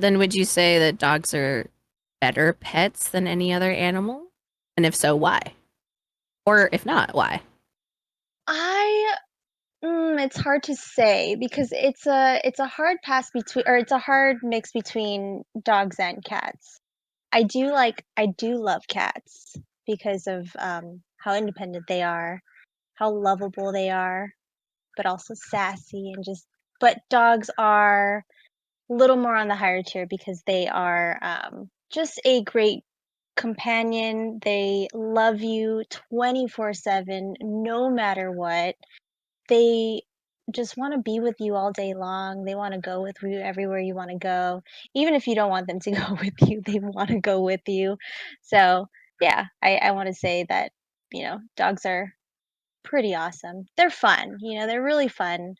Then would you say that dogs are better pets than any other animal? And if so, why? Or if not, why? It's hard to say because it's a hard pass between, or it's a hard mix between dogs and cats. I do love cats because of how independent they are, how lovable they are, but also sassy and but dogs are a little more on the higher tier because they are just a great companion. They love you 24/7, no matter what. They just want to be with you all day long. They want to go with you everywhere you want to go. Even if you don't want them to go with you, they want to go with you. So, yeah, I want to say that, dogs are pretty awesome. They're fun, they're really fun.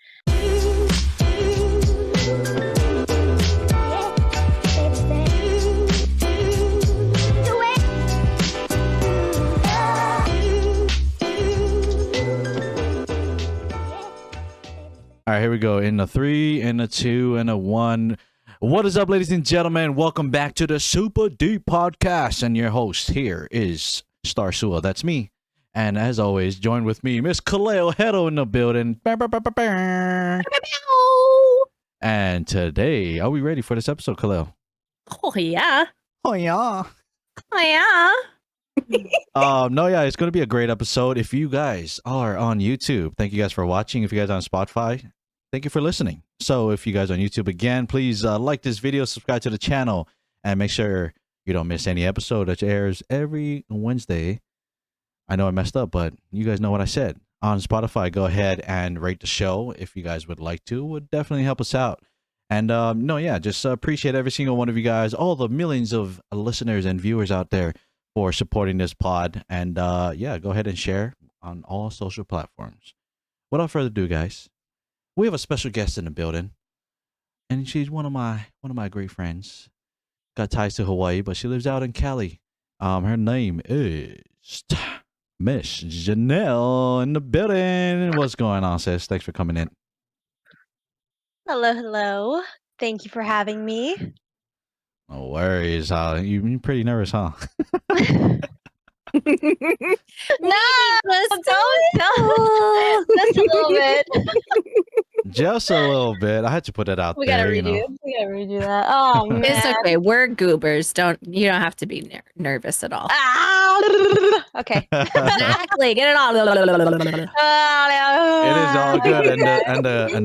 All right, here we go. In a 3, in a 2, and a 1. What is up, ladies and gentlemen? Welcome back to the Super Deep Podcast. And your host here is Starr Sua. That's me. And as always, join with me, Miss Kaleo Hedo in the building. And today, are we ready for this episode, Kaleo? Oh, yeah. Oh, yeah. Oh, yeah. No, yeah, it's going to be a great episode. If you guys are on YouTube, thank you guys for watching. If you guys are on Spotify, thank you for listening. So if you guys are on YouTube, again, please like this video, subscribe to the channel, and make sure you don't miss any episode that airs every Wednesday. I know I messed up, but you guys know what I said. On Spotify, go ahead and rate the show if you guys would like to. It would definitely help us out. And no, yeah, just appreciate every single one of you guys, all the millions of listeners and viewers out there for supporting this pod. And yeah, go ahead and share on all social platforms. Without further ado, guys, we have a special guest in the building, and she's one of my great friends. Got ties to Hawaii, but she lives out in Cali. Her name is Miss Sja-nal in the building. What's going on, sis? Thanks for coming in. Hello. Thank you for having me. No worries. You're pretty nervous, huh? No, just a little bit. Just a little bit. I had to put it out We there. gotta redo that. Oh man, it's okay. We're goobers. You don't have to be nervous at all. Okay. Exactly. Get it all. It is all good. And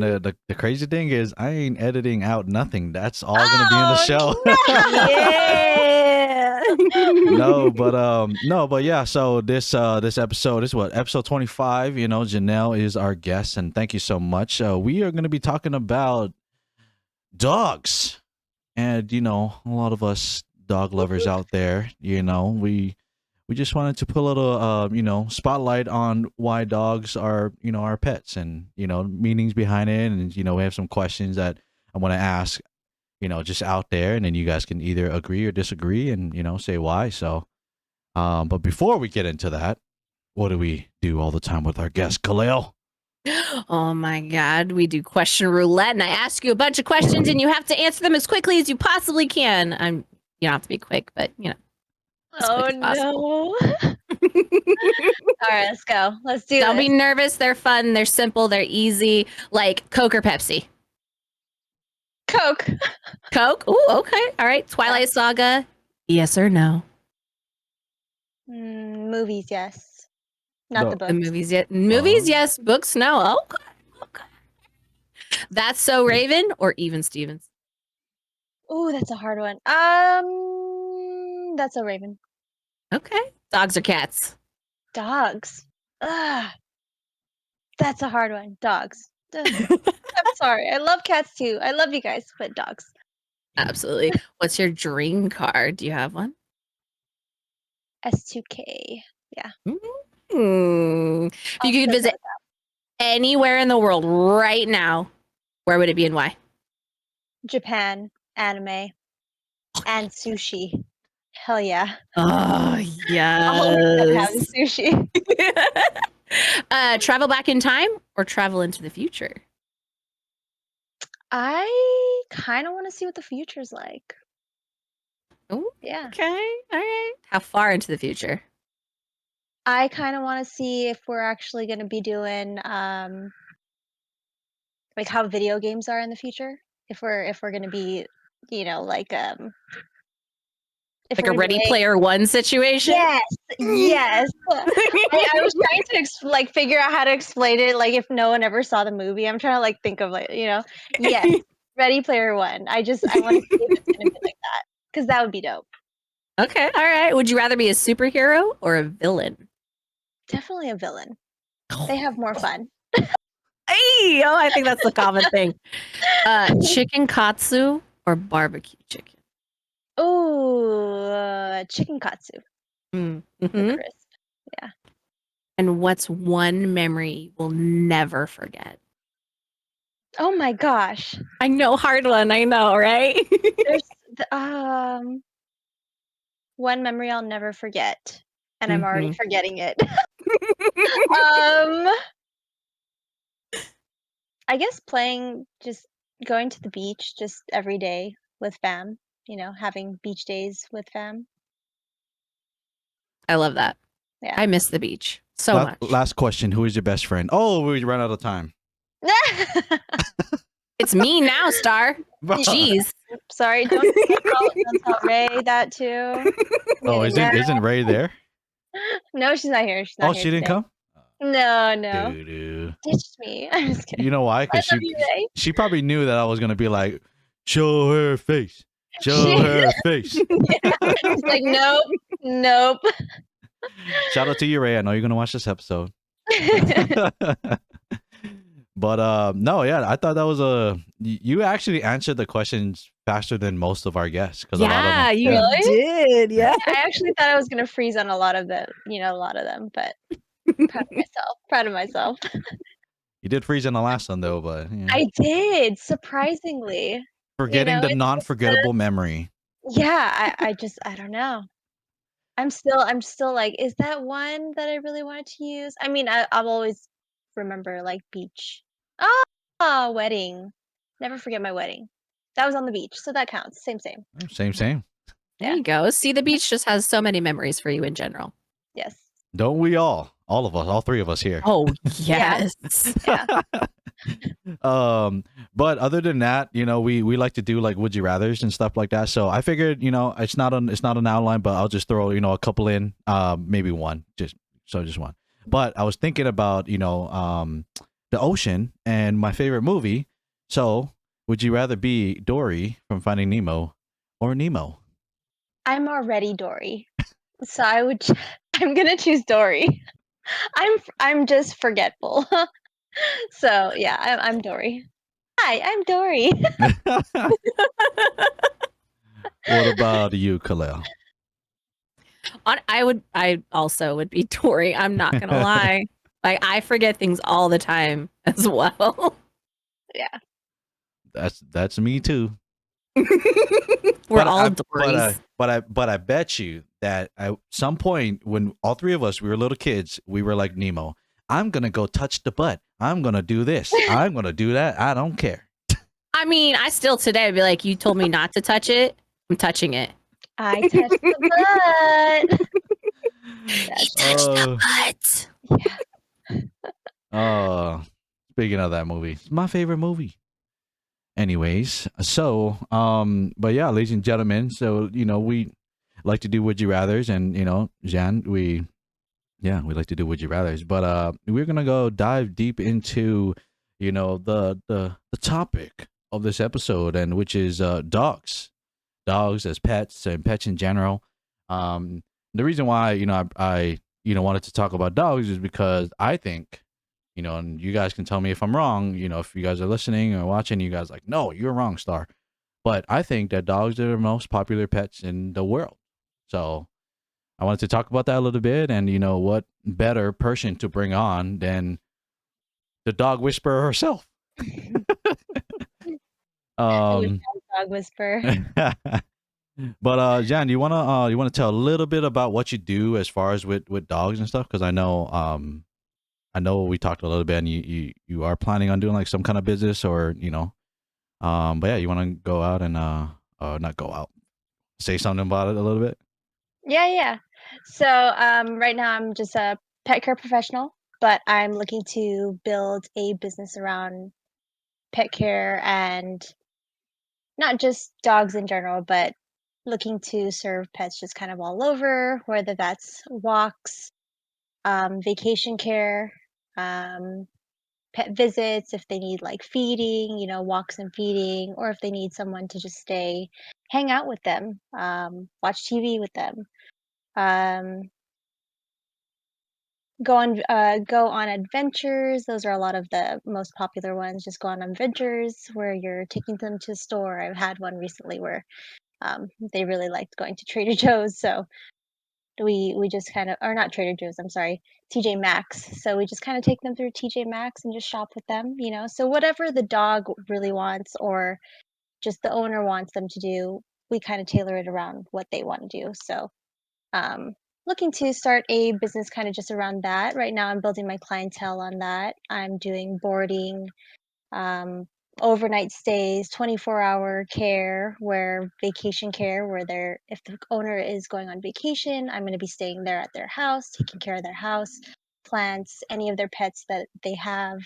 the crazy thing is, I ain't editing out nothing. That's all gonna be in the show. Yeah. No, but yeah. So this episode is what, episode 25. You know, Sja-nal is our guest, and thank you so much. We are gonna be talking about dogs, and a lot of us dog lovers out there. We just wanted to put a little spotlight on why dogs are our pets, and meanings behind it, and we have some questions that I want to ask just out there, and then you guys can either agree or disagree and say why. So but before we get into that, what do we do all the time with our guest, Kaleo? Oh my God, we do question roulette, and I ask you a bunch of questions, and you have to answer them as quickly as you possibly can. You don't have to be quick, but Oh no. All right, let's go. Let's do Don't this. be nervous. They're fun. They're simple. They're easy. Like Coke or Pepsi? Coke. Coke? Ooh, okay. All right. Twilight Saga? Yes or no? Movies, yes. Not No. the books. The movies, yes. Movies, yes. Books, no. Okay. That's So Raven or Even Stevens? Ooh, that's a hard one. That's a Raven. Okay. Dogs or cats? Dogs. Ugh. That's a hard one. Dogs. Ugh. I'm sorry. I love cats too. I love you guys, but dogs. Absolutely. What's your dream car? Do you have one? S2K. Yeah. If you could visit anywhere in the world right now, where would it be and why? Japan, anime, and sushi. Hell yeah. Oh, Always have yes. sushi. Travel back in time or travel into the future? I kind of want to see what the future's like. Ooh, Yeah. okay, all right. How far into the future? I kind of want to see if we're actually going to be doing like how video games are in the future. If we're going to be, like if Like we're a gonna be Ready like, Player One situation? yes, yes. I was trying to like figure out how to explain it. Like if no one ever saw the movie, I'm trying to like think of like yes, Ready Player One. I want to see if it's gonna be like that because that would be dope. Okay, all right. Would you rather be a superhero or a villain? Definitely a villain. They have more fun. Hey, oh, I think that's the common thing. Chicken katsu or barbecue chicken? Ooh, chicken katsu, the Mm-hmm. crisp. And what's one memory you will never forget? Oh my gosh, I know, hard one. I know, right? there's one memory I'll never forget, and I'm already Mhm. forgetting it. um. I guess just going to the beach just every day with fam, having beach days with fam. I love that. Yeah. I miss the beach so much. Last question: who is your best friend? Oh, we ran out of time. It's me now, Star. Jeez. Sorry, don't tell Ray that too. Oh, isn't Ray there? No, she's not here. She's not Oh, here she didn't today. come. No. Doo-doo. Ditched me. I'm just kidding. You know why? I Because love you, Ray. she probably knew that I was gonna be like, show her face, show her face. She's like, nope. Shout out to you, Ray. I know you're gonna watch this episode. But no, yeah, I thought that was you actually answered the questions faster than most of our guests because a lot of Yeah, them, you Really? did. Yeah. I actually thought I was gonna freeze on a lot of them, but proud of myself. you did freeze in the last one though, but yeah. I did, surprisingly. Forgetting the it's non-forgettable memory. I don't know. I'm still like, is that one that I really wanted to use? I mean, I'll always remember like beach. Oh, wedding. Never forget my wedding. That was on the beach, so that counts. Same. Same. There you go. See, the beach just has so many memories for you in general. Yes. Don't we all? All of us, all three of us here. Oh, yes. Yeah. But other than that, we like to do like would you rather's and stuff like that. So I figured, it's not an outline, but I'll just throw, a couple in, maybe one, just one. But I was thinking about, the ocean and my favorite movie. So would you rather be Dory from Finding Nemo or Nemo? I'm already Dory. So I'm gonna choose Dory. I'm just forgetful. So yeah, I'm Dory. Hi, I'm Dory. What about you, Kaleo? I also would be Tori. I'm not gonna lie. Like I forget things all the time as well. Yeah. That's me too. We're all Dories. But I bet you that at some point when all three of us we were little kids, we were like Nemo. I'm gonna go touch the butt. I'm gonna do this. I'm gonna do that. I don't care. I mean, I still today would be like, you told me not to touch it. I'm touching it. I touched the butt. Touch the butt. Speaking of that movie, it's my favorite movie. Anyways, so but yeah, ladies and gentlemen, so we like to do would you rather's, and Jan, we like to do would you rather's, but we're gonna go dive deep into the topic of this episode, and which is dogs as pets and pets in general. The reason why I wanted to talk about dogs is because I think and you guys can tell me if I'm wrong, if you guys are listening or watching, you guys like, no, you're wrong, Star. But I think that dogs are the most popular pets in the world. So I wanted to talk about that a little bit, and what better person to bring on than the dog whisperer herself. Dog whisper. But Jan, you wanna tell a little bit about what you do as far as with dogs and stuff? Because I know we talked a little bit, and you are planning on doing like some kind of business or But yeah, you want to go out and not go out, say something about it a little bit. Yeah, yeah. So right now I'm just a pet care professional, but I'm looking to build a business around pet care and not just dogs in general, but looking to serve pets just kind of all over, whether that's walks, vacation care, um, pet visits, if they need like feeding, walks and feeding, or if they need someone to just stay, hang out with them, watch TV with them. Um, go on adventures. Those are a lot of the most popular ones. Just go on adventures where you're taking them to the store. I've had one recently where they really liked going to Trader Joe's, so we just kind of, or not Trader Joe's, I'm sorry, TJ Maxx. So we just kind of take them through TJ Maxx and just shop with them. So whatever the dog really wants or just the owner wants them to do, we kind of tailor it around what they want to do. So um, looking to start a business kind of just around that. Right now, I'm building my clientele on that. I'm doing boarding, um, overnight stays, 24-hour care, where vacation care, where they're if the owner is going on vacation, I'm going to be staying there at their house, taking care of their house, plants, any of their pets that they have,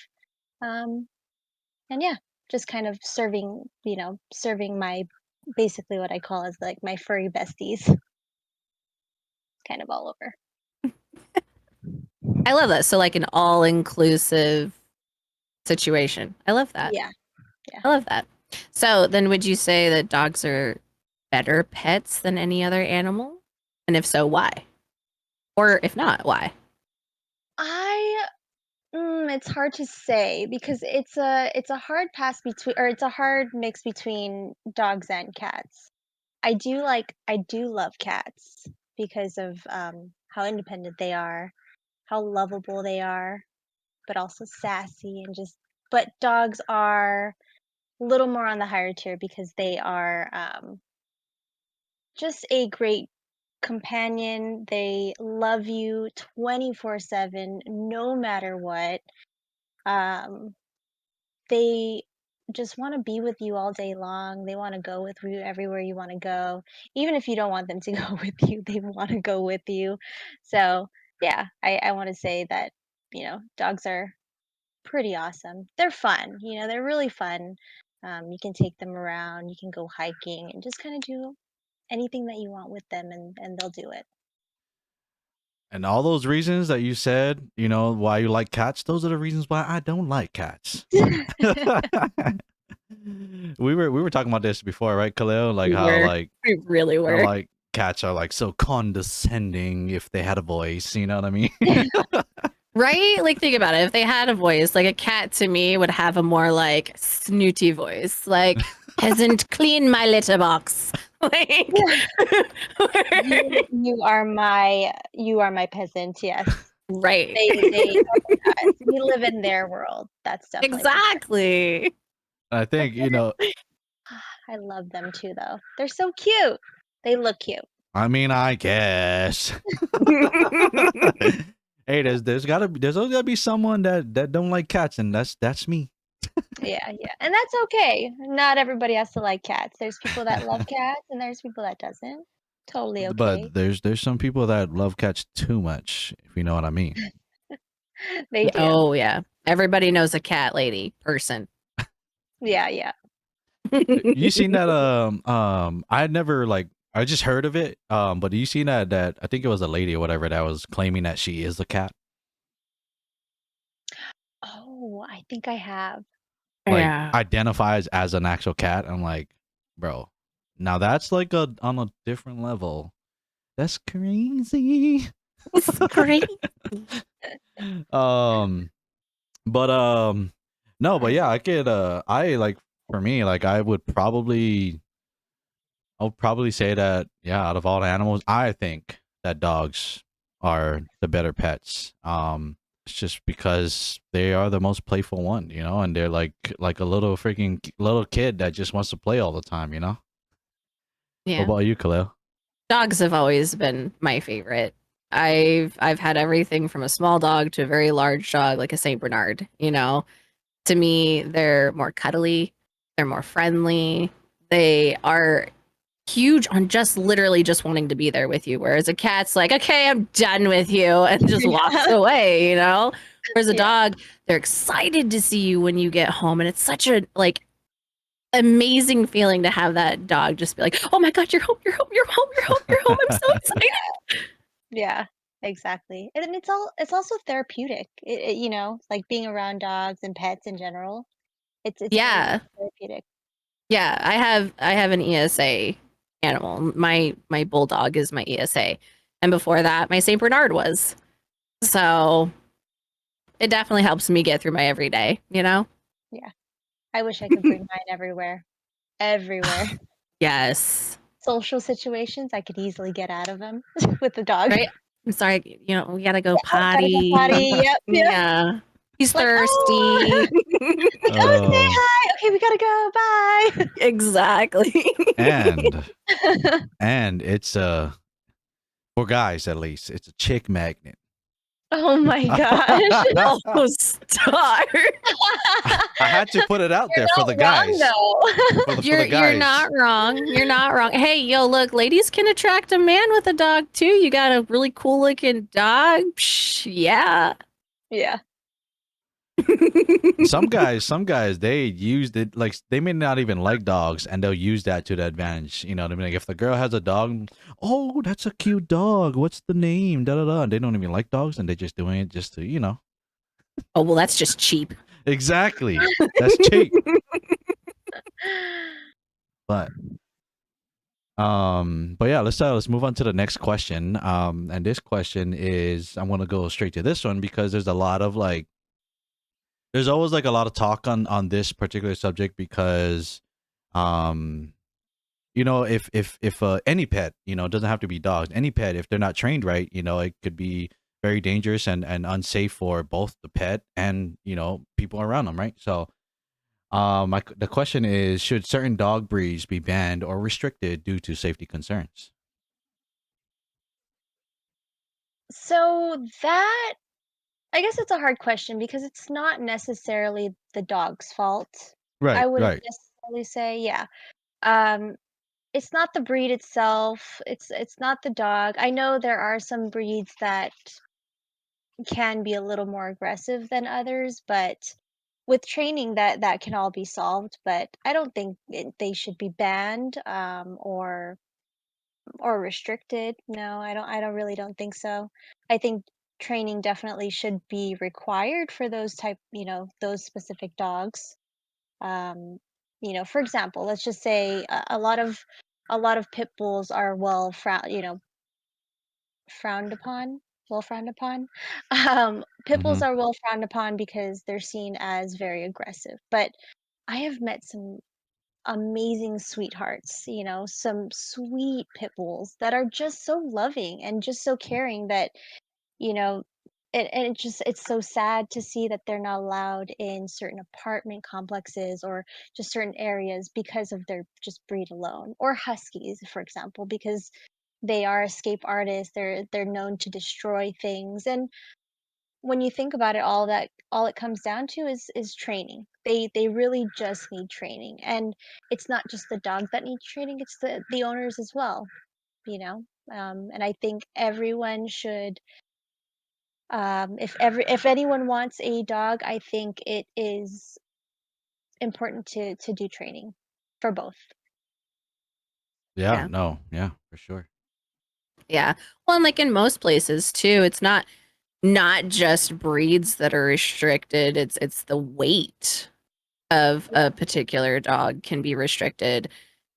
um, and yeah, just kind of serving my basically what I call as like my furry besties, kind of all over. I love that. So like an all-inclusive situation. I love that. Yeah. I love that. So then would you say that dogs are better pets than any other animal? And if so, why? Or if not, why? It's hard to say because it's a hard pass between, or it's a hard mix between dogs and cats. I do love cats because of how independent they are, how lovable they are, but also sassy and just. But dogs are a little more on the higher tier because they are just a great companion. They love you 24/7, no matter what. Um, they just want to be with you all day long. They want to go with you everywhere you want to go. Even if you don't want them to go with you, they want to go with you. So, yeah, I want to say that, dogs are pretty awesome. They're fun, they're really fun. You can take them around, you can go hiking and just kind of do anything that you want with them, and they'll do it. And all those reasons that you said, why you like cats, those are the reasons why I don't like cats. we were talking about this before, right, Kaleo? Like We really how were. like cats are like so condescending if they had a voice, you know what I mean? Right? Like think about it. If they had a voice, like a cat to me would have a more like snooty voice. Like peasant clean my litter box. Like You are my peasant, yes. right. Oh my God, we live in their world. That's definitely for sure. Exactly. I think, I love them too, though. They're so cute. They look cute. I mean, I guess. Hey, there's always gotta be someone that don't like cats, and that's me. Yeah, yeah. And that's okay. Not everybody has to like cats. There's people that love cats and there's people that doesn't. Totally okay. But there's some people that love cats too much, if you know what I mean. They Yeah, do. oh yeah. Everybody knows a cat lady person. Yeah, yeah. You seen that? I had never I just heard of it. But you seen that I think it was a lady or whatever that was claiming that she is a cat, Oh, I think I have. like Yeah. identifies as an actual cat. I'm like, bro, now that's like on a different level. That's crazy. It's great. um, but no, but yeah, I could. I like for me, like I'll probably say that, yeah, out of all the animals, I think that dogs are the better pets. It's just because they are the most playful one, and they're like a little freaking little kid that just wants to play all the time. What Yeah. about you, Khalil? Dogs have always been my favorite. I've had everything from a small dog to a very large dog, like a Saint Bernard. To me, they're more cuddly. They're more friendly. They are huge on just literally just wanting to be there with you. Whereas a cat's like, okay, I'm done with you, and just walks away, you know? Whereas a dog, they're excited to see you when you get home. And it's such a like amazing feeling to have that dog just be like, oh my God, you're home, you're home, you're home, you're home, you're home. I'm so excited. Yeah, exactly. And then it's also therapeutic. You know, like being around dogs and pets in general. It's very Yeah. therapeutic. Yeah. I have an ESA animal. My bulldog is my ESA. And before that, my Saint Bernard was. So it definitely helps me get through my everyday, you know? Yeah. I wish I could bring mine everywhere. Everywhere. Yes. Social situations, I could easily get out of them with the dog. Right? I'm sorry, you know, we gotta go Oh, gotta go potty. potty. Yep. Yeah. He's Like, thirsty. like, oh, say hi. Okay, we gotta go. Bye. Exactly. and it's for guys at least, it's a chick magnet. Oh my gosh. Oh, Starr. I had to put it out there for the guys. For the You're guys. not wrong. You're not wrong. Hey, yo, look, ladies can attract a man with a dog too. You got a really cool looking dog. Psh, yeah. Yeah. Some guys, they used it like they may not even like dogs, and they'll use that to their advantage. You know what I mean? Like if the girl has a dog, oh, that's a cute dog. What's the name? Da da da. They don't even like dogs, and they're just doing it just to, you know. Oh well, that's just cheap. Exactly. That's cheap. But yeah, let's move on to the next question. And this question is, I'm gonna go straight to this one because there's a lot of like, there's always like a lot of talk on this particular subject because, you know, if any pet, you know, it doesn't have to be dogs, any pet, if they're not trained right, you know, it could be very dangerous and unsafe for both the pet and, you know, people around them, right? So the question is, should certain dog breeds be banned or restricted due to safety concerns? So that, I guess it's a hard question because it's not necessarily the dog's fault. I Right, wouldn't right. necessarily say, yeah. Um, it's not the breed itself. It's not the dog. I know there are some breeds that can be a little more aggressive than others, but with training that can all be solved. But I don't think they should be banned or restricted. No, I don't really don't think so. I think training definitely should be required for those type, you know, those specific dogs. Um, you know, for example, let's just say a lot of pit bulls are frowned upon, well frowned upon. Pit bulls Hmm. are well frowned upon because they're seen as very aggressive. But I have met some amazing sweethearts, you know, some sweet pit bulls that are just so loving and just so caring that, you know, it's so sad to see that they're not allowed in certain apartment complexes or just certain areas because of their just breed alone. Or huskies, for example, because they are escape artists. They're known to destroy things. And when you think about it, all it comes down to is training. They really just need training. And it's not just the dog that needs training, it's the owners as well, you know. And I think everyone should, if anyone wants a dog, I think it is important to do training for both. Yeah, Yeah. no, yeah, for sure. Yeah. Well, and like in most places too, it's not just breeds that are restricted. It's the weight of a particular dog can be restricted.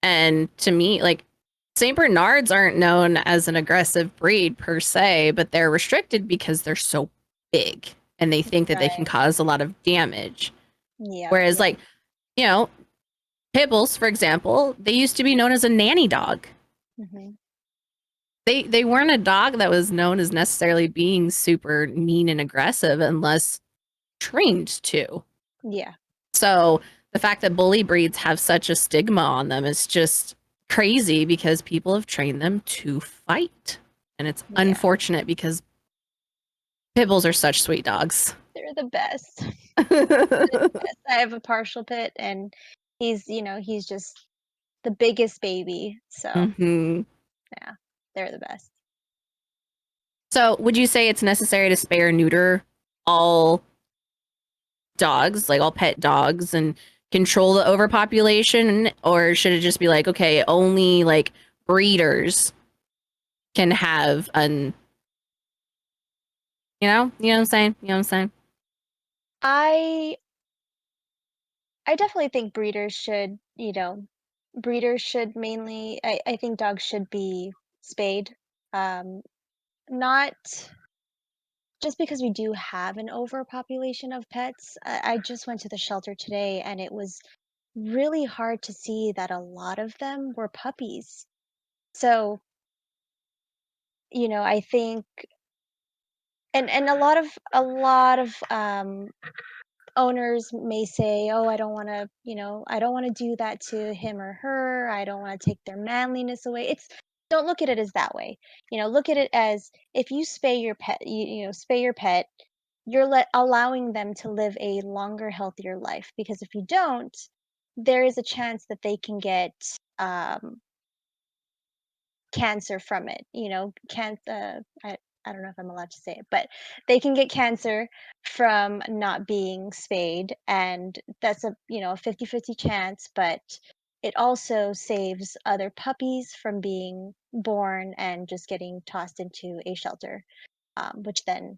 And to me, like Saint Bernards aren't known as an aggressive breed per se, but they're restricted because they're so big and they think that they can Right. cause a lot of damage. Yeah. Whereas like, you know, pit bulls, for example, they used to be known as a nanny dog. Hmm. They weren't a dog that was known as necessarily being super mean and aggressive unless trained to. Yeah. So the fact that bully breeds have such a stigma on them is just crazy because people have trained them to fight. And it's Yeah. unfortunate because pit bulls are such sweet dogs. They're the best. I have a partial pit, and He's, he's just the biggest baby. So Mhm. yeah, they're the best. So, would you say it's necessary to spay or neuter all dogs, like all pet dogs, and control the overpopulation, or should it just be like, okay, only like breeders can have you know what I'm saying? You know what I'm saying? I definitely think breeders should mainly. I think dogs should be spayed. Not just because we do have an overpopulation of pets. I just went to the shelter today, and it was really hard to see that a lot of them were puppies. So, I think, and a lot of owners may say, "Oh, I don't want to do that to him or her. I don't want to take their manliness away." It's Don't look at it as that way. Look at it as, if you spay your pet, spay your pet, you're allowing them to live a longer, healthier life. Because if you don't, there is a chance that they can get um, cancer from it. I don't know if I'm allowed to say it, but they can get cancer from not being spayed, and that's a 50-50 chance, but it also saves other puppies from being born and just getting tossed into a shelter, which then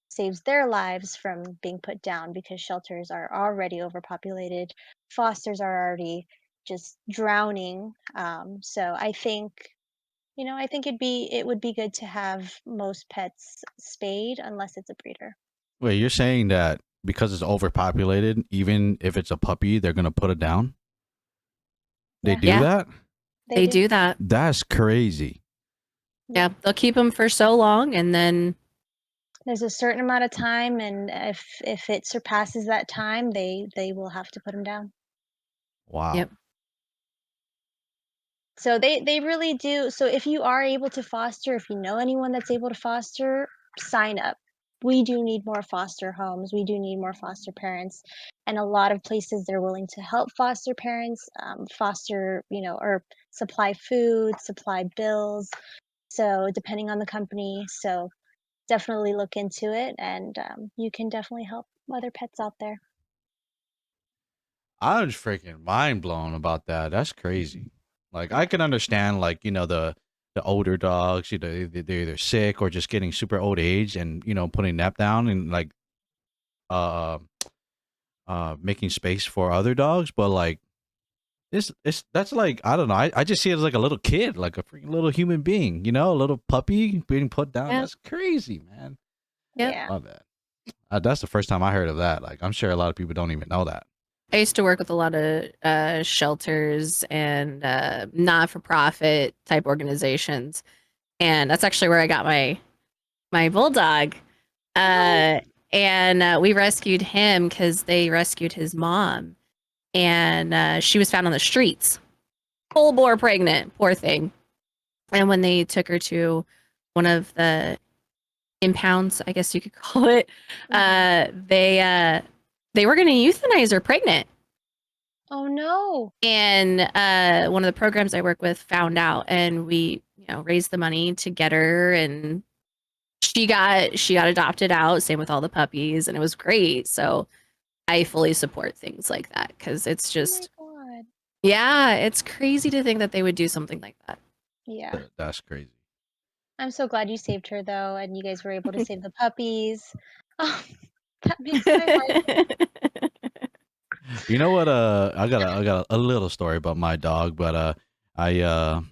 saves their lives from being put down, because shelters are already overpopulated, fosters are already just drowning. So I think it would be good to have most pets spayed unless it's a breeder. Wait, you're saying that because it's overpopulated, even if it's a puppy, they're gonna put it down? They Yeah, do Yeah, that? they they do. do that. That's crazy. Yeah, they'll keep them for so long, and then There's a certain amount of time, and if it surpasses that time, they will have to put them down. Wow. yep, So they really do. So if you are able to foster, if you know anyone that's able to foster, sign up. We do need more foster homes. We do need more foster parents, and a lot of places they're willing to help foster parents, foster, or supply food, supply bills. So depending on the company, so definitely look into it, and you can definitely help other pets out there. I was freaking mind blown about that. That's crazy. Like I can understand, like the older dogs, they're either sick or just getting super old age, and putting that down and like uh making space for other dogs. But like it's that's like I don't know. I just see it as like a little kid, like a freaking little human being, a little puppy being put down. yep, That's crazy, man. yep. Yeah. Love that. That's the first time I heard of that. Like I'm sure a lot of people don't even know that. I used to work with a lot of shelters and not-for-profit type organizations, and that's actually where I got my bulldog. Oh, Uh, and we rescued him because they rescued his mom, and she was found on the streets, full bore pregnant, poor thing. And when they took her to one of the impounds, I guess you could call it, mhm. they were going to euthanize her pregnant. Oh no. And one of the programs I work with found out, and we raised the money to get her, and she got adopted out. Same with all the puppies, and it was great. So I fully support things like that, because it's Oh my just, god. yeah, it's crazy to think that they would do something like that. Yeah. That's crazy. I'm so glad you saved her though, and you guys were able to save the puppies. Oh, that makes my heart. You know what? I got a little story about my dog, but I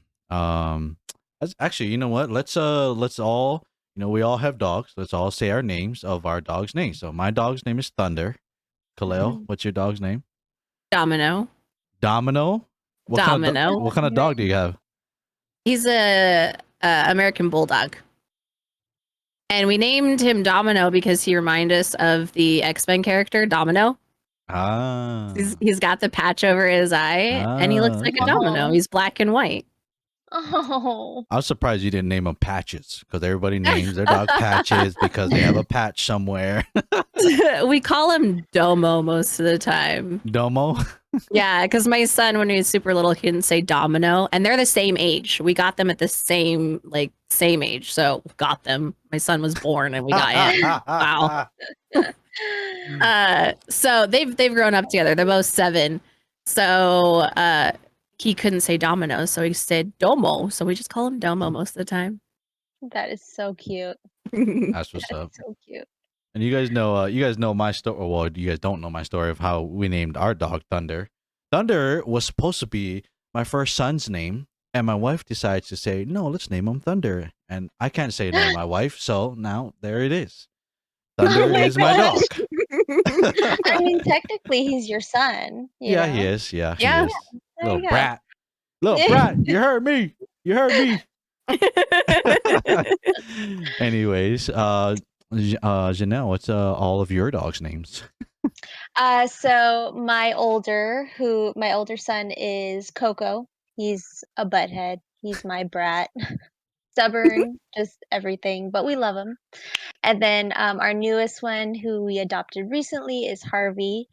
actually, you know what? Let's all, we all have dogs. Let's all say our names of our dog's names. So my dog's name is Thunder. Kaleo, Mhm. what's your dog's name? Domino. Domino. Domino. What kind of dog do you have? He's a American Bulldog. And we named him Domino because he reminded us of the X-Men character Domino. Ah, He's got the patch over his eye, and he looks like a okay. domino. Oh. He's black and white. Oh. I was surprised you didn't name him Patches, because everybody names their dog Patches because they have a patch somewhere. We call him Domo most of the time. Domo. Yeah, because my son, when he was super little, he couldn't say domino, and they're the same age. We got them at the same age, so got them. My son was born, and we got him. Wow. So they've grown up together. They're both 7. So he couldn't say domino, so he said domo. So we just call him Domo most of the time. That is so cute. That's what's That's up. so cute. And you guys know my story. Well, you guys don't know my story of how we named our dog Thunder. Thunder was supposed to be my first son's name, and my wife decides to say, "No, let's name him Thunder." And I can't say the name of my wife, so now there it is. Thunder my is my dog. I mean, technically, he's your son. You Yeah, know? he is. Yeah, he Yeah. is. There Little you go. brat. Little brat. You heard me. You heard me. Anyways, Sja-nal, what's all of your dogs' names? So my older son is Coco. He's a butthead. He's my brat. Stubborn, just everything, but we love him. And then our newest one, who we adopted recently, is Harvey.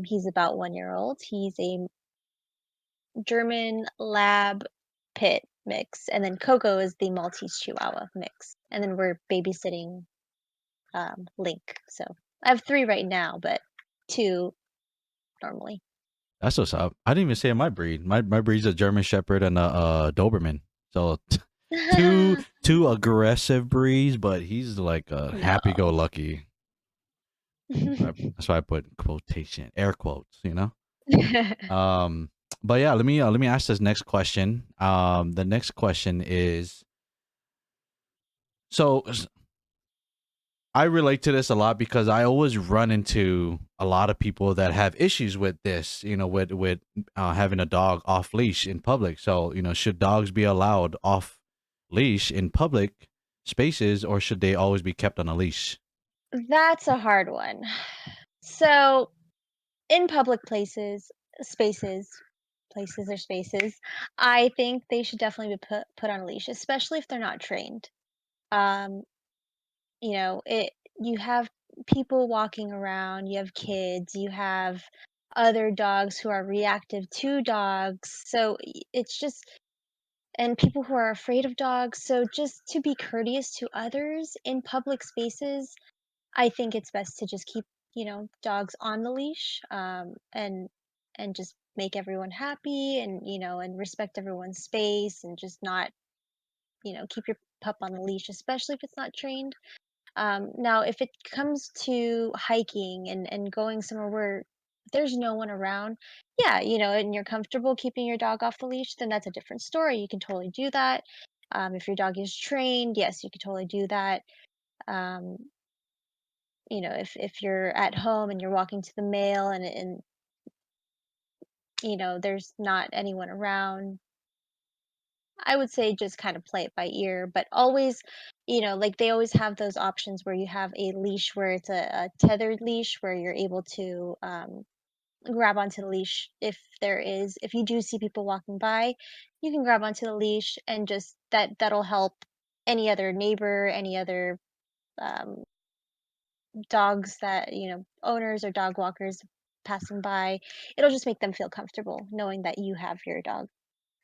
He's about 1 year old. He's a German Lab Pit mix, and then Coco is the Maltese Chihuahua mix. And then we're babysitting Link. So I have 3 right now, but 2 normally. That's what's up. I didn't even say my breed. My breed's a German Shepherd and a Doberman. So two aggressive breeds, but he's like a happy-go-lucky. That's why I put quotation, air quotes. But yeah, let me ask this next question. The next question is, so I relate to this a lot because I always run into a lot of people that have issues with this, with having a dog off leash in public. So, should dogs be allowed off leash in public spaces, or should they always be kept on a leash? That's a hard one. So, in public spaces, I think they should definitely be put on a leash, especially if they're not trained. Um, you have people walking around, you have kids, you have other dogs who are reactive to dogs. So it's just, and people who are afraid of dogs. So just to be courteous to others in public spaces, I think it's best to just keep, dogs on the leash, and just make everyone happy, and and respect everyone's space, and just not, keep your pup on the leash, especially if it's not trained. Now, if it comes to hiking and going somewhere where there's no one around, yeah, and you're comfortable keeping your dog off the leash, then that's a different story. You can totally do that. If your dog is trained, yes, you can totally do that. Um, if you're at home and you're walking to the mail, and there's not anyone around, I would say just kind of play it by ear, but always, like they always have those options where you have a leash where it's a tethered leash where you're able to grab onto the leash if you do see people walking by, you can grab onto the leash, and just that'll help any other neighbor, any other um, dogs that, owners or dog walkers passing by. It'll just make them feel comfortable knowing that you have your dog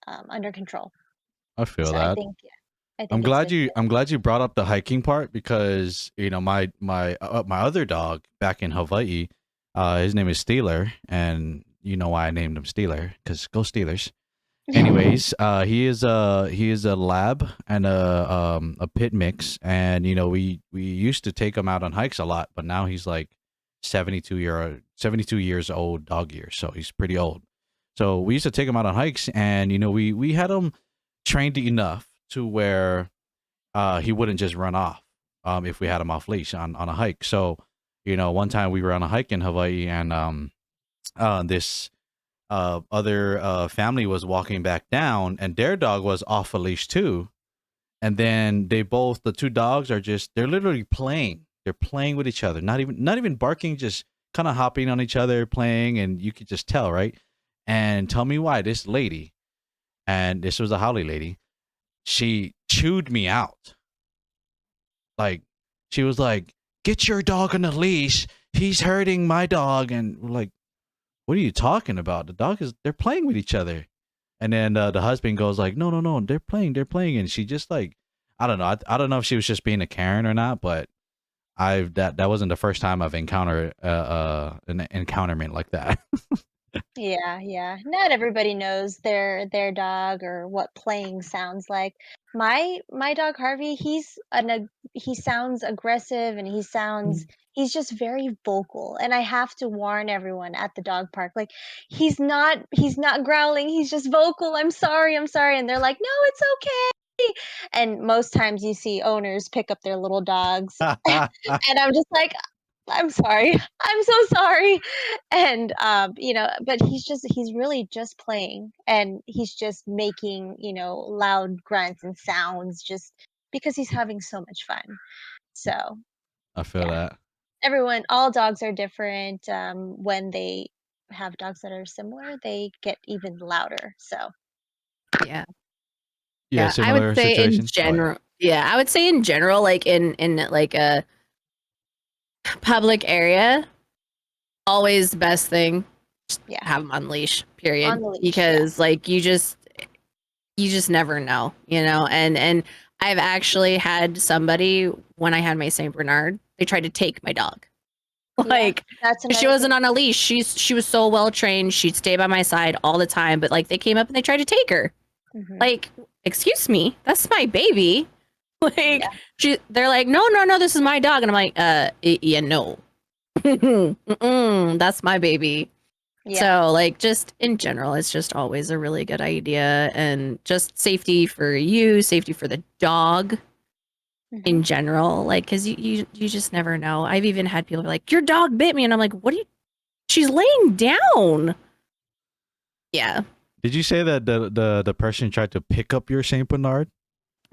under control. I feel So that. I I'm think it's glad good. I'm glad you brought up the hiking part because my other dog back in Hawaii, his name is Steeler, and you know why I named him Steeler, because go Steelers. Anyways, he is a lab and a pit mix, and we used to take him out on hikes a lot, but now he's like 72 years old, dog years, so he's pretty old. So we used to take him out on hikes, and we had him trained enough to where he wouldn't just run off if we had him off leash on a hike. So one time we were on a hike in Hawaii, and this other family was walking back down, and their dog was off a leash too. And then the two dogs they're literally playing. They're playing with each other, not even barking, just kind of hopping on each other, playing, and you could just tell, right? And tell me why this lady, and this was a Holly lady, she chewed me out. Like, she was like, get your dog on a leash. He's hurting my dog. And we're like, what are you talking about? They're playing with each other. And then the husband goes like, no, they're playing. And she just like, I don't know. I don't know if she was just being a Karen or not, but that wasn't the first time I've encountered an encounterment like that. Yeah. Not everybody knows their dog or what playing sounds like. My dog Harvey, he sounds aggressive and he's just very vocal. And I have to warn everyone at the dog park, like he's not growling, he's just vocal. I'm sorry. And they're like, "No, it's okay." And most times you see owners pick up their little dogs and I'm just like, I'm sorry. I'm so sorry. And but he's really just playing and he's just making, loud grunts and sounds just because he's having so much fun. So, I feel yeah. that. All dogs are different. When they have dogs that are similar, they get even louder. So, Yeah. Yeah, Yeah, I would similar say in situation. Oh, yeah. general. Yeah, I would say in general, like in like a public area, always the best thing, just yeah. have them on leash. Period. On the leash, Because like you just never know, And I've actually had somebody when I had my Saint Bernard, they tried to take my dog. Like That's she another wasn't thing. on a leash. She was so well trained. She'd stay by my side all the time. But like they came up and they tried to take her. Mhm. Like, excuse me, that's my baby. Like Yeah. they're like, no, this is my dog, and I'm like, yeah, no, that's my baby. Yeah. So like, just in general, it's just always a really good idea, and just safety for you, safety for the dog Mhm. in general, like, because you just never know. I've even had people be like, your dog bit me, and I'm like, what are you? She's laying down. Yeah. Did you say that the person tried to pick up your Saint Bernard?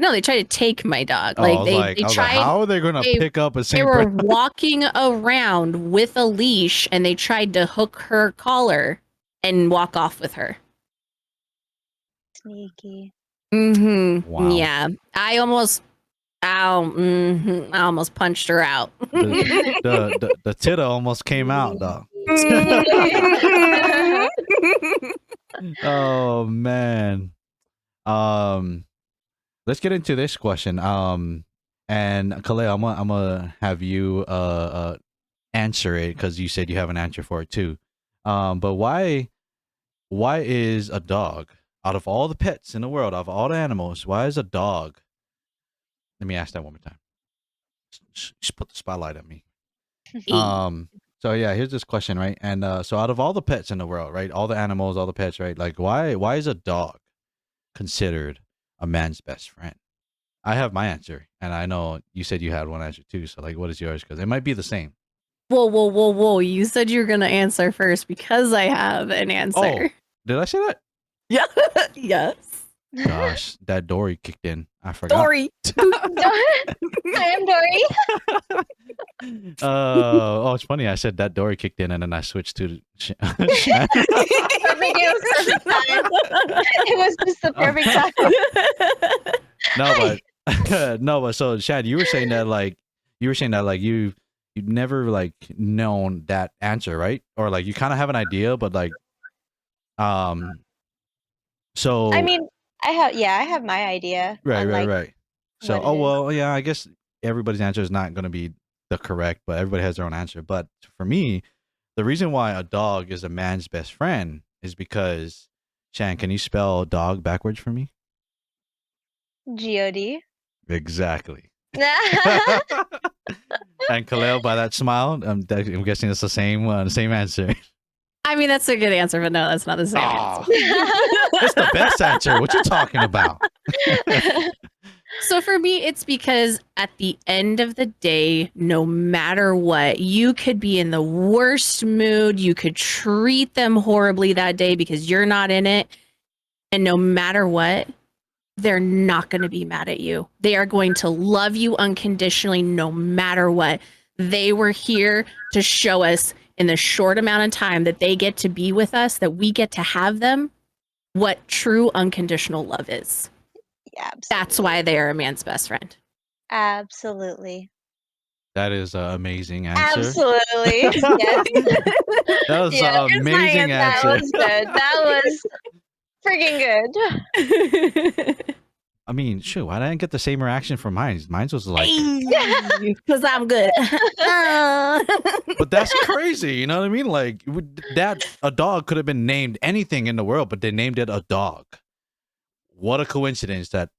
No, they tried to take my dog. Oh, Like I they was like, tried. how are they gonna pick up a They Saint were Bernard? walking around with a leash and they tried to hook her collar and walk off with her. Sneaky. Wow. Yeah. I almost punched her out. The titter almost came out, though. Oh man. Let's get into this question. And Kaleo, I'm gonna have you answer it because you said you have an answer for it too. But why is a dog, out of all the pets in the world, out of all the animals, why is a dog? Let me ask that one more time. Just put the spotlight on me. So yeah, here's this question, right? And so out of all the pets in the world, right, all the animals, all the pets, right, like why is a dog considered a man's best friend? I have my answer, and I know you said you had one answer too. So like, what is yours? Because it might be the same. Whoa. You said you were going to answer first because I have an Oh, answer. did I say that? Yeah. Yes. Gosh, that Dory kicked in. I forgot. Dory. I am Dory. Oh, it's funny. I said that Dory kicked in, and then I switched to Perfect. It was perfect time. It was just the perfect time. No, but so Shad, you were saying that like you've never like known that answer, right? Or like you kind of have an idea, but like so I mean, I have my idea on like right. So what it is. well, yeah, I guess everybody's answer is not going to be the correct, but everybody has their own answer. But for me, the reason why a dog is a man's best friend is because Shan, can you spell dog backwards for me? God. Exactly. And Kaleo, by that smile, I'm guessing it's the same answer. I mean, that's a good answer, but no, that's not the same Oh, answer. it's the best answer. What you talking about? So for me, it's because at the end of the day, no matter what, you could be in the worst mood. You could treat them horribly that day because you're not in it. And no matter what, they're not going to be mad at you. They are going to love you unconditionally no matter what. They were here to show us in the short amount of time that they get to be with us, that we get to have them, what true unconditional love is. Yeah, That's why they are a man's best friend. absolutely. That is an amazing answer. Absolutely. Yes. That was Yeah, an here's my amazing that answer. was good. That was freaking good. I mean, shoot, why didn't I get the same reaction from mine? Mine was like, because I'm good. but that's crazy. You know what I mean? Like that, a dog could have been named anything in the world, but they named it a dog. What a coincidence that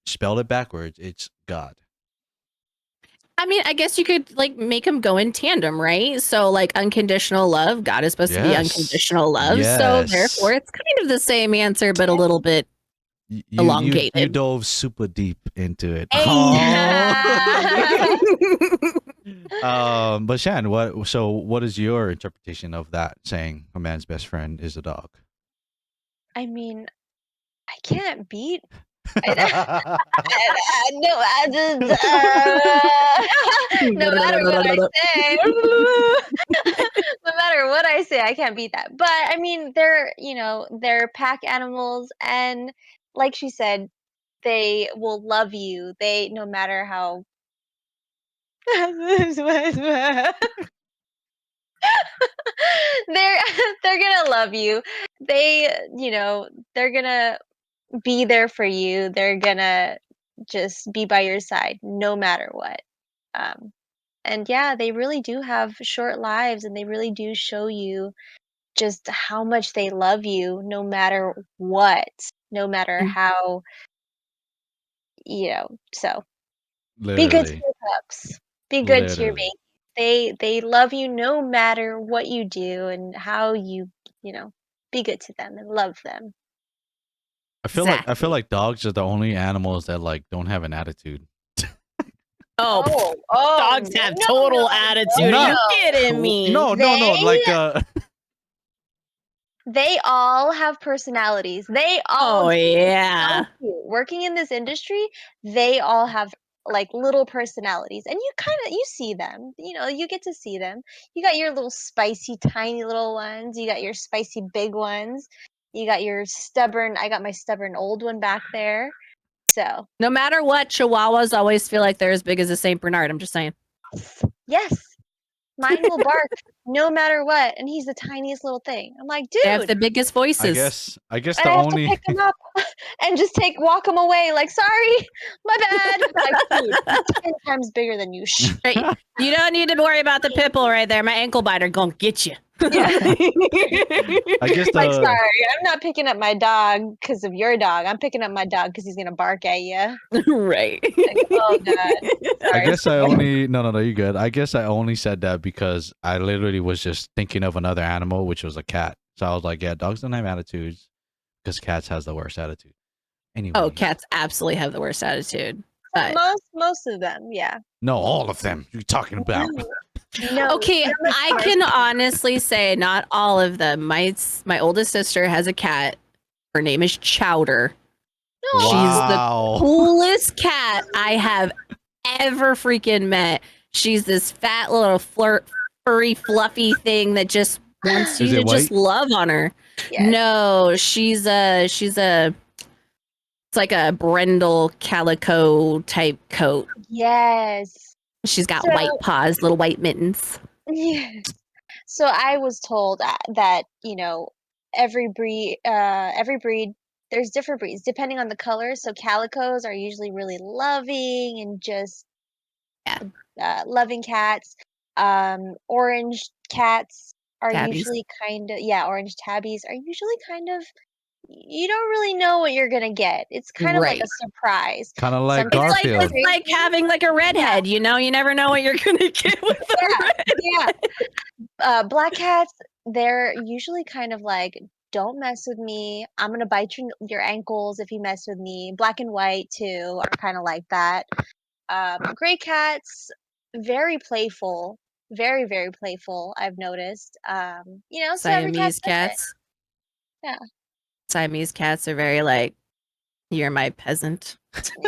spelled it backwards. It's God. I mean, I guess you could like make them go in tandem, right? So like unconditional love, God is supposed to be Yes. unconditional love. Yes. So therefore it's kind of the same answer, but a little bit elongated. You dove super deep into it. Hey. But Shan, what is your interpretation of that saying a man's best friend is a dog? I mean, I can't beat. no No matter what I say, no matter what I say, I can't beat that. But I mean, they're pack animals, and like she said, they will love you. They no matter how. they're gonna love you. They're gonna be there for you. They're gonna just be by your side no matter what. And yeah, they really do have short lives, and they really do show you just how much they love you no matter what, no matter how, so be good to Literally. your pups. Be good to your Literally. baby. They love you no matter what you do and how be good to them and love them. I feel like dogs are the only animals that like don't have an attitude. Oh, dogs have no, total attitude. no. Are you kidding me? No, like they all have personalities. They all Oh yeah. working in this industry, they all have like little personalities, and you see them. You get to see them. You got your little spicy tiny little ones, you got your spicy big ones, you got your stubborn. I got my stubborn old one back there. So No matter what, Chihuahuas always feel like they're as big as a Saint Bernard. I'm just saying. yes, mine will bark no matter what, and he's the tiniest little thing. I'm like, dude, They have the biggest voices. I guess and the I have only to pick him up and just walk him away. Like, sorry, my bad. Like, dude, he's 10 times bigger than you. Shh. Right. You don't need to worry about the pit bull right there. My ankle biter gonna get you. Yeah. I guess Like, sorry, I'm not picking up my dog because of your dog. I'm picking up my dog because he's gonna bark at you. Right. Like, oh god. Sorry. I guess I only no, you good. I guess I only said that because I literally was just thinking of another animal, which was a cat. So I was like, yeah, dogs don't have attitudes because cats has the worst attitude. Anyway. Oh, cats absolutely have the worst attitude. But Most of them, yeah. No, all of them. You're talking about. No. okay, I can honestly say not all of them. My oldest sister has a cat. Her name is Chowder. No. She's the coolest cat I have ever freaking met. She's this fat little furry, fluffy thing that just wants you to just love on her. Yes. No, she's it's like a brindle calico type coat. Yes. She's got white paws, little white mittens. Yes. So I was told that every breed, there's different breeds depending on the color. So calicos are usually really loving and just loving cats. Orange cats are usually orange tabbies are usually kind of, you don't really know what you're gonna get. It's kind of like a surprise. Kind of like Garfield. It's like having like a redhead, you never know what you're gonna get with a red. Black cats, they're usually kind of like, don't mess with me. I'm gonna bite your ankles if you mess with me. Black and white too are kind of like that. Gray cats, very playful, very very playful. I've noticed. So every Siamese cats. Yeah. Siamese cats are very like, you're my peasant.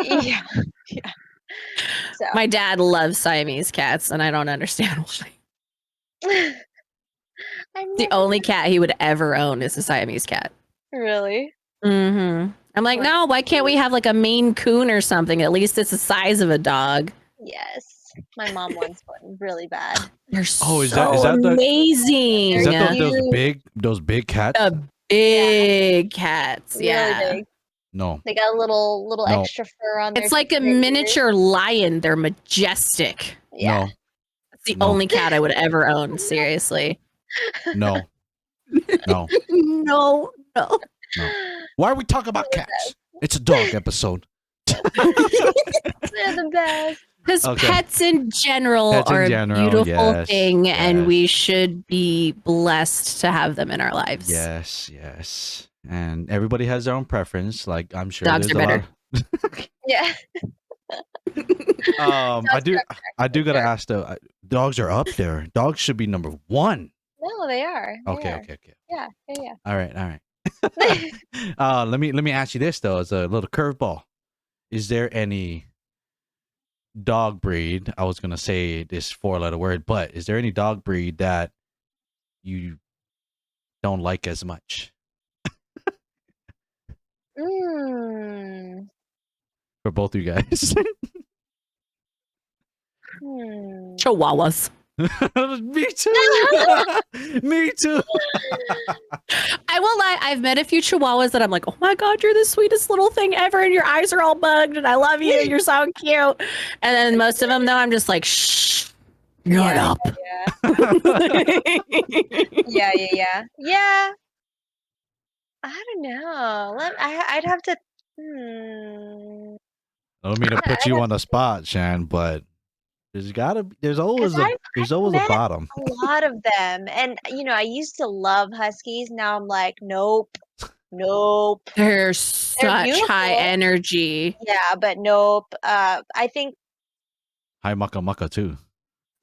Yeah. So my dad loves Siamese cats, and I don't understand why. The only cat he would ever own is a Siamese cat. Really? Mm-hmm. I'm like, no, why can't we have like a Maine Coon or something? At least it's the size of a dog. Yes. My mom wants one really bad. They're Oh, is so that the- amazing. Is that Yeah. those big cats? The big cats. Really Yeah. big. No. They got a little No. extra fur on their It's like a their ears. miniature lion. They're majestic. Yeah. No. It's the No. only cat I would ever own. Seriously. No. No. No. No. No. Why are we talking about cats? It's a dog episode. They're the best. Because Okay. pets in general Pets in are general, a beautiful yes, thing, and yes. we should be blessed to have them in our lives. Yes, yes. And everybody has their own preference. Like I'm sure Dogs there's are a better. lot. Yeah. I do gotta ask though. Dogs are up there. Dogs should be number one. No, they are. They Okay, are. okay, okay. Yeah, yeah, All right, all right. yeah. Let me ask you this though, as a little curveball. Is there any dog breed? I was gonna say this 4-letter word, but is there any dog breed that you don't like as much Mm. for both of you guys? Chihuahuas. Me too. Me too. I will lie. I've met a few Chihuahuas that I'm like, oh my God, you're the sweetest little thing ever, and your eyes are all bugged, and I love you. You're so cute. And then most of them, though, I'm just like, shh, shut up. Yeah, yeah, yeah. Yeah. I don't know. I'd have to. I don't mean to put you on the spot, Shan, but there's always a met bottom. A lot of them, and I used to love huskies. Now I'm like, nope, nope. They're such high beautiful. energy. Yeah, but nope. I think High mucka mucka too.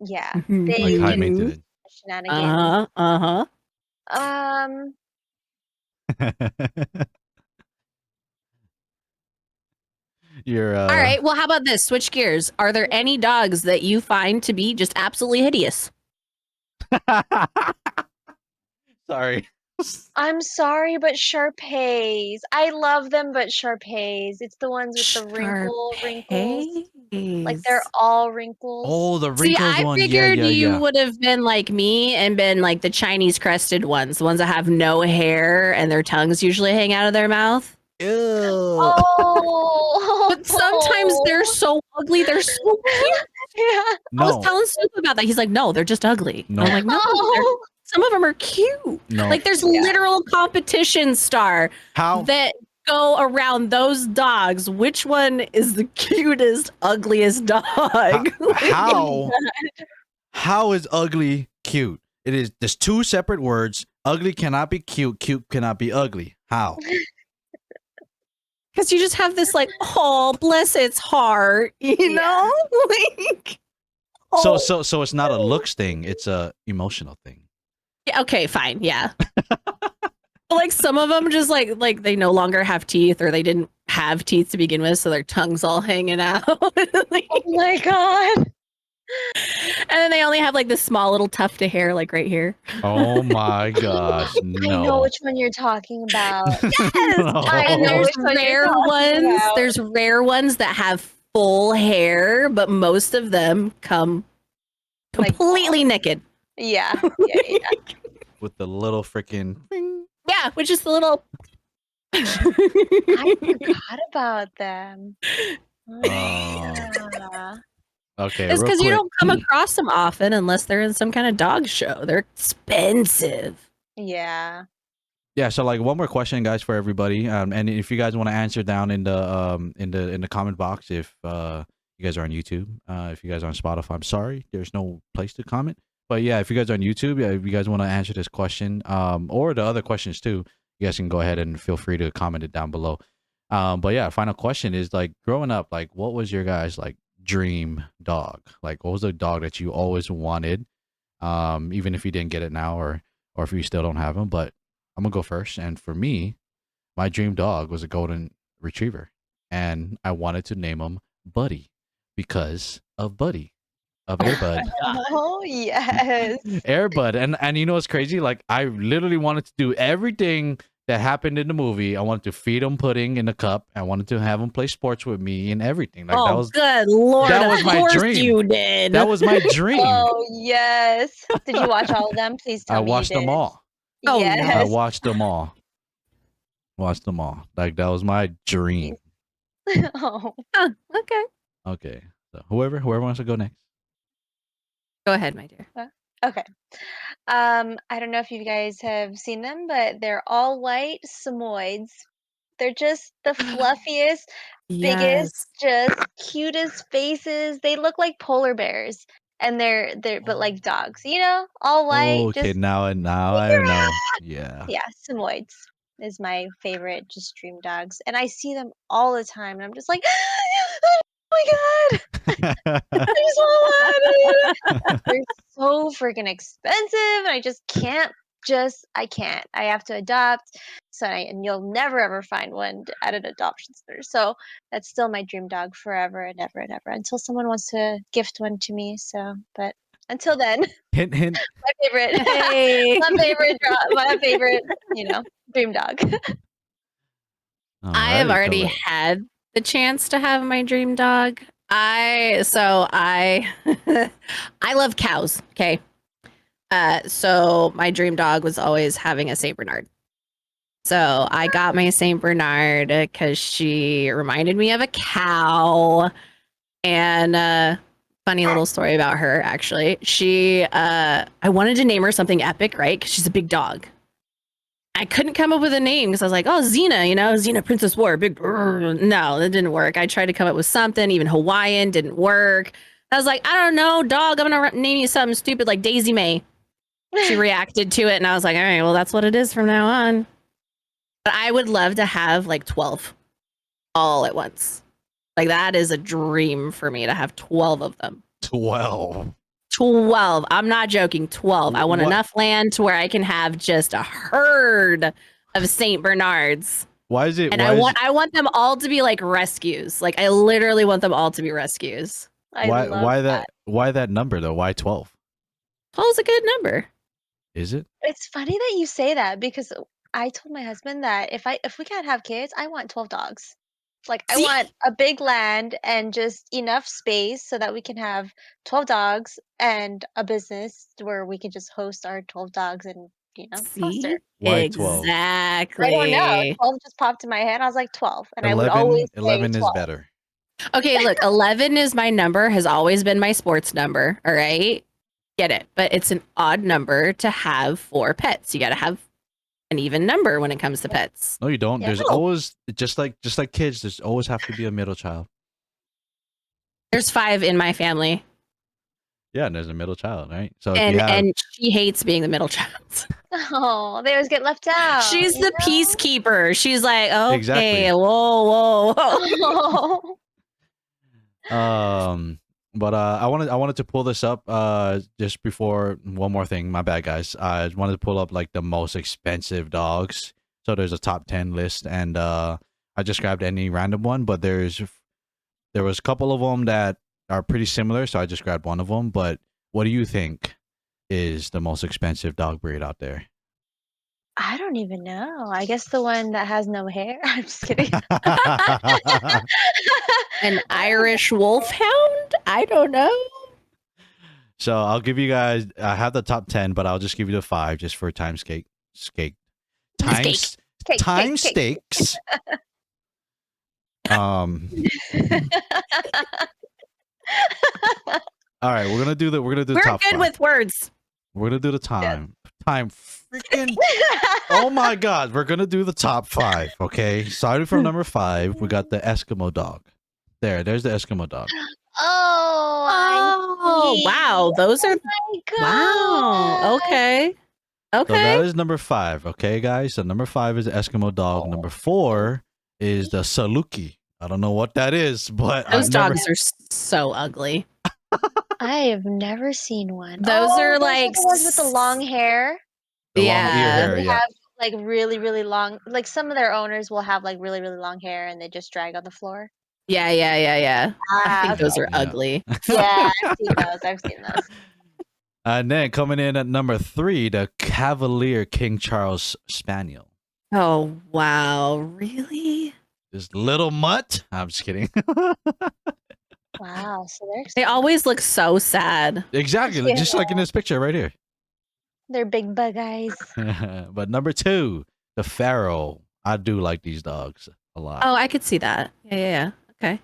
yeah, Like they Like high do maintenance. shenanigans. Um, You're All right. Well, how about this? Switch gears. Are there any dogs that you find to be just absolutely hideous? Sorry. I'm sorry, but Shar-Peis. I love them, but Shar-Peis. It's the ones with the wrinkles. Like they're all wrinkles. Oh, the See, wrinkles I one. figured Yeah. you would have been like me and been like the Chinese crested ones, the ones that have no hair and their tongues usually hang out of their mouth. Ew. Oh, But sometimes they're so ugly, they're so cute. Yeah. I No. was telling Supa about that. He's like, no, they're just ugly. No. I'm like, no, Oh. some of them are cute. No. Like there's Yeah. literal competition, Starr, How? that go around those dogs. Which one is the cutest, ugliest dog? How is ugly cute? There's two separate words. Ugly cannot be cute. Cute cannot be ugly. How? Because you just have this like, oh, bless its heart, you know? Like, So oh. so it's not a looks thing. It's a emotional thing. Yeah, okay, fine, yeah. Like some of them just like they no longer have teeth, or they didn't have teeth to begin with, so their tongue's all hanging out. Like, Oh my god. and then they only have like this small little tuft of hair, like right here. Oh my gosh! No. I know which one you're talking about. Yes, No. and there's which one you're rare talking ones. about. There's rare ones that have full hair, but most of them come Like, completely naked. Yeah. Yeah. With the little freaking. Yeah, which is the little. I forgot about them. Oh. Yeah. Okay. It's real because you quick. don't come across them often unless they're in some kind of dog show. They're expensive. Yeah. Yeah, so like one more question, guys, for everybody. And if you guys want to answer down in the comment box, if you guys are on YouTube, if you guys are on Spotify, I'm sorry, there's no place to comment. But yeah, if you guys are on YouTube, yeah, if you guys want to answer this question, or the other questions too, you guys can go ahead and feel free to comment it down below. But yeah, final question is like growing up, like what was your guys like dream dog? Like what was the dog that you always wanted, even if you didn't get it now, or if you still don't have them? But I'm gonna go first, and for me, my dream dog was a golden retriever, and I wanted to name him Buddy because of Buddy, of Airbud. Oh yes. Airbud, and you know what's crazy? Like I literally wanted to do everything that happened in the movie. I wanted to feed him pudding in a cup. I wanted to have him play sports with me and everything. Like Oh, good Lord. that was of my course dream. you did. That was my dream. Oh yes. Did you watch all of them? Please tell I me you watched did. them all. Oh, no. Yes. I watched them all. Watched them all. Like that was my dream. Oh. Oh, okay. Okay. So whoever wants to go next. Go ahead, my dear. Okay. I don't know if you guys have seen them, but they're all white Samoyeds. They're just the fluffiest, biggest, Yes. just cutest faces. They look like polar bears, and they're but like dogs, you know, all white. Okay, Just now I know. Yeah. yeah, Samoyeds is my favorite, just dream dogs, and I see them all the time, and I'm just like, oh my god, I just want one. They're so freaking expensive, and I just can't. I can't. I have to adopt. And you'll never ever find one at an adoption center. So that's still my dream dog forever and ever and ever until someone wants to gift one to me. So, but until then, Hint, hint. my favorite, Hey. my favorite, dream dog. I have Alrighty, already Kaleo. had the chance to have my dream dog. I I love cows. Okay. So my dream dog was always having a Saint Bernard. So I got my Saint Bernard because she reminded me of a cow. And funny little story about her, actually. I wanted to name her something epic, right? Because she's a big dog. I couldn't come up with a name because I was like, oh, Xena, Xena Princess War, big. No, that didn't work. I tried to come up with something, even Hawaiian, didn't work. I was like, I don't know, dog, I'm going to name you something stupid like Daisy May. She reacted to it, and I was like, all right, well, that's what it is from now on. But I would love to have like 12 all at once. Like, that is a dream for me to have 12 of them. 12. 12. I'm not joking. 12. I want What? enough land to where I can have just a herd of Saint Bernards. Why is it? And I want them all to be like rescues. Like, I literally want them all to be rescues. Why that number though? Why 12? 12 is a good number. Is it? It's funny that you say that because I told my husband that if we can't have kids, I want 12 dogs. Like I See? want a big land and just enough space so that we can have 12 dogs and a business where we can just host our 12 dogs and See? foster. Why 12? Exactly. I don't know. 12 just popped in my head. I was like 12, and I would 11, always say 11 is 12. better. Okay, look, 11 is my number, has always been my sports number. All right. Get it. But it's an odd number to have for pets. You got to have an even number when it comes to pets. No, you don't. Yeah. There's No. always just like kids. There's always have to be a middle child. There's 5 in my family. Yeah, and there's a middle child, right? So if And you have, and she hates being the middle child. Oh, they always get left out. She's the peacekeeper. She's like, okay, Exactly. whoa. Oh. But I wanted to pull this up just before one more thing. My bad, guys. I wanted to pull up like the most expensive dogs. So there's a top 10 list, and I just grabbed any random one, but there was a couple of them that are pretty similar, so I just grabbed one of them. But what do you think is the most expensive dog breed out there? I don't even know. I guess the one that has no hair. I'm just kidding. An Irish wolfhound? I don't know. So I'll give you guys. I have the top 10, but I'll just give you the 5 just for time Cake. stakes. All right, we're gonna do the We're top good 5. with words. We're gonna do the time. Freaking. Oh my God, we're gonna do the top 5. Okay, starting from number 5, we got the Eskimo dog. There's the Eskimo dog. Oh, wow. Those are wow. Okay. So that Okay. is number 5. Okay, guys. So number 5 is the Eskimo dog. Number 4 is the Saluki. I don't know what that is, but Those dogs are so ugly. I have never seen one. Those are like the ones with the long hair. The long ear hair, They yeah. have like really, really long. Like some of their owners will have like really, really long hair, and they just drag on the floor. Yeah. I think those are Yeah. ugly. Yeah, I've seen those. And then coming in at number 3, the Cavalier King Charles Spaniel. Oh wow, really? This little mutt. I'm just kidding. Wow, so they're They expensive. always look so sad. Exactly, Yeah. just like in this picture right here. They're big bug eyes. But number 2, the Pharaoh. I do like these dogs a lot. Oh, I could see that. Yeah. Okay.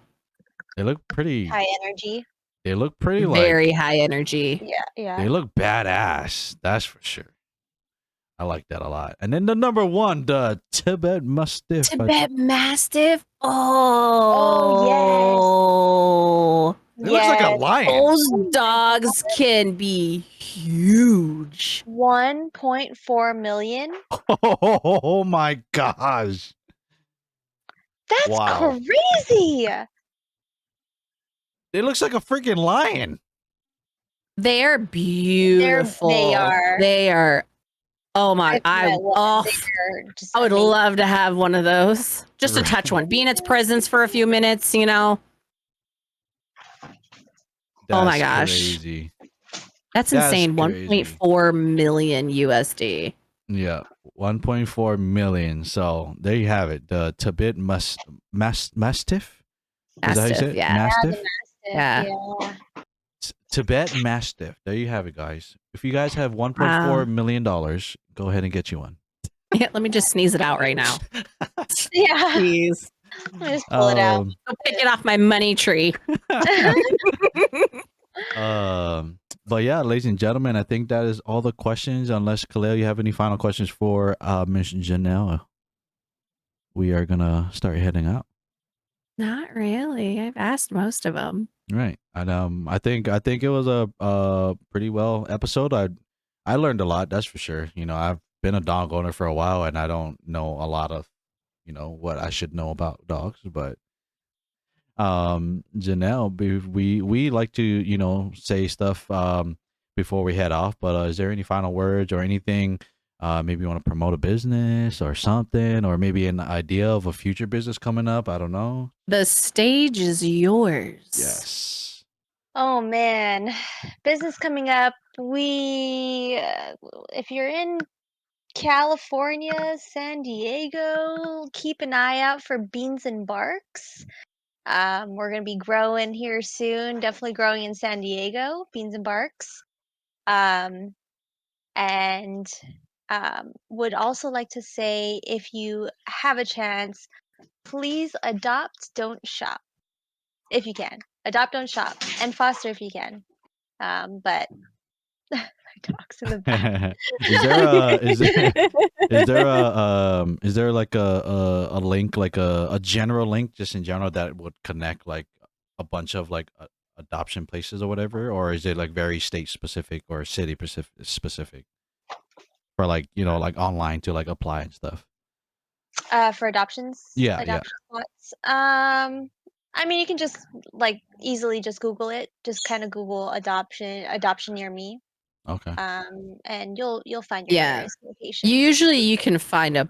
They look pretty. High energy. They look pretty Very like. high energy. Yeah, yeah. They look badass. That's for sure. I like that a lot. And then the number 1, the Tibet Mastiff. Tibet Mastiff. Oh, It looks like a lion. Those dogs can be huge. 1.4 million. Oh my gosh. That's Wow. crazy. It looks like a freaking lion. They're beautiful. They are. They are. Oh my! I would love to have one of those. Just to touch one, be in its presence for a few minutes. You know. That's Oh my gosh. crazy. That's That's insane. crazy. 1.4 million USD. Yeah, 1.4 million. So there you have it. The Tibet Mastiff. Is that how you say it? Yeah. Mastiff. Yeah. Tibet Mastiff. There you have it, guys. If you guys have $1.4 million, go ahead and get you one. Yeah, let me just sneeze it out right now. Yeah. Please. Just pull it out. Go pick it off my money tree. But yeah, ladies and gentlemen, I think that is all the questions. Unless Kaleo, you have any final questions for Miss Sja-nal, we are gonna start heading out. Not really. I've asked most of them. Right, and I think it was a pretty well episode. I learned a lot, that's for sure. You know, I've been a dog owner for a while, and I don't know a lot of, you know, what I should know about dogs, but Sja-nal, we like to, you know, say stuff before we head off, but is there any final words or anything, maybe you want to promote a business or something, or maybe an idea of a future business coming up? I don't know. The stage is yours. Yes. Oh man, business coming up. If you're in California, San Diego, keep an eye out for Beans and Barks. We're gonna be growing here soon. Definitely growing in San Diego, Beans and Barks. And would also like to say, if you have a chance, please adopt, don't shop. If you can, adopt, don't shop, and foster if you can. But my dog's in the back. Is there like a link, like a general link, just in general, that would connect like a bunch of like adoption places or whatever, or is it like very state specific or city specific for, like, you know, like online to like apply and stuff? For adoptions? Yeah, adoption spots. I mean, you can just like easily just Google it. Just kind of Google adoption near me. Okay. And you'll find your nearest location. Usually you can find a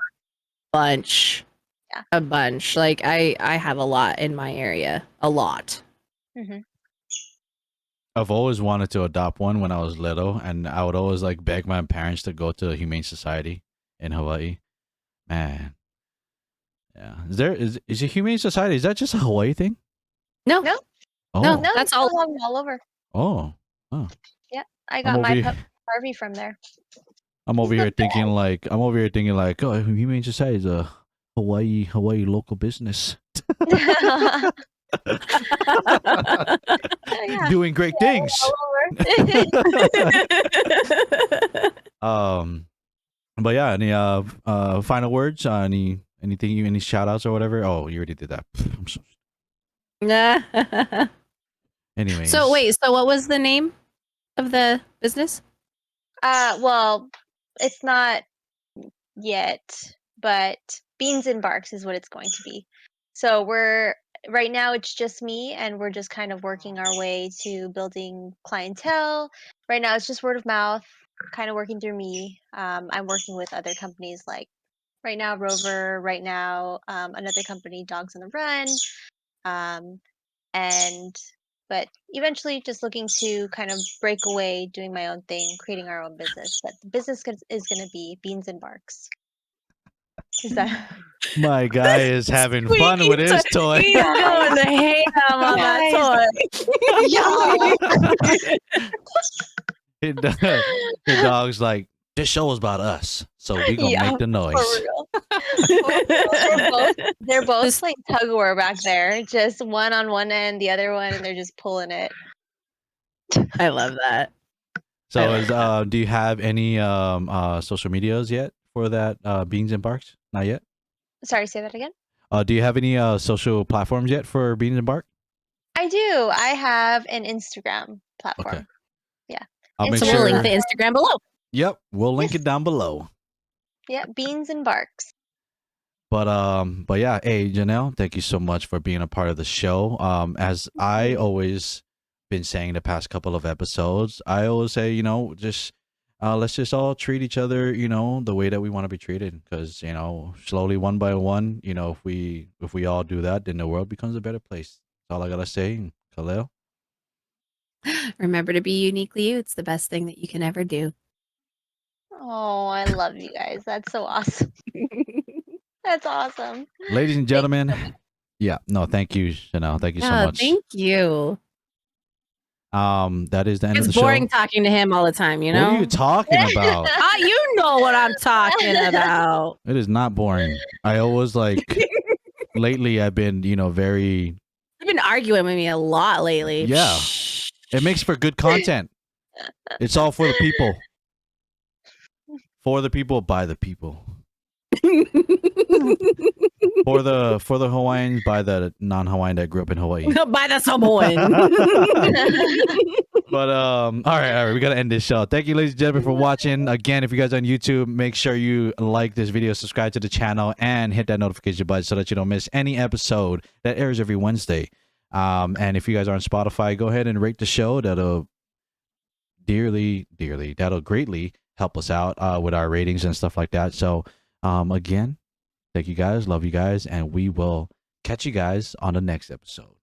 bunch. Yeah. A bunch. Like I have a lot in my area. A lot. Mhm. I've always wanted to adopt one when I was little, and I would always like beg my parents to go to a humane society in Hawaii. Man. Yeah. Is a humane society, is that just a Hawaii thing? No. No. Oh. No, that's it's all over. Oh. Yeah, I got my pup Harvey from there. I'm over here thinking like, oh, humane society is a Hawaii local business. Doing great things. But yeah, any final words? Any shout outs or whatever? Oh, you already did that. I'm so... Anyways. So wait, so what was the name of the business? Well, it's not yet, but Beans and Barks is what it's going to be. So right now it's just me, and we're just kind of working our way to building clientele. Right now it's just word of mouth, kind of working through me. I'm working with other companies, like right now Rover, right now another company, Dogs on the Run, but eventually just looking to kind of break away, doing my own thing, creating our own business. But the business is going to be Beans and Barks. Is that My guy is having fun with his toy. He's going to ham on that toy. The dog's like, this show is about us, so we gonna Yeah, make the for noise. real? They're both playing tug of war back there. Just one on one end, the other one, and they're just pulling it. I love that. So is do you have any social medias yet for that Beans and Barks? Not yet. Sorry, say that again. Do you have any social platforms yet for Beans and Bark? I do. I have an Instagram platform. Okay. Yeah. I'll make So sure. we'll link the Instagram below. Yep, we'll link Yes. it down below. Yeah, Beans and Barks. But yeah, hey Janelle, thank you so much for being a part of the show. As I always been saying the past couple of episodes, I always say, just let's just all treat each other, the way that we want to be treated. Because slowly, one by one, if we all do that, then the world becomes a better place. That's all I gotta say, Kaleo. Remember to be uniquely you. It's the best thing that you can ever do. Oh, I love you guys. That's so awesome. That's awesome. Ladies and Thank you gentlemen, so much. yeah, no, thank you, Janelle. Thank you so Oh, much. thank you. That is the end of It's the boring show. talking to him all the time, you know? What are you talking about? You know what I'm talking about. It is not boring. I always lately I've been, very You've been arguing with me a lot lately. Yeah. It makes for good content. It's all for the people. For the people, by the people. For the Hawaiians, by the non-Hawaiian that grew up in Hawaii. By the Samoan. But all right, we gotta end this show. Thank you, ladies and gentlemen, for watching. Again, if you guys are on YouTube, make sure you like this video, subscribe to the channel, and hit that notification button so that you don't miss any episode that airs every Wednesday. And if you guys are on Spotify, go ahead and rate the show. That'll that'll greatly help us out with our ratings and stuff like that. So again, thank you guys, love you guys, and we will catch you guys on the next episode.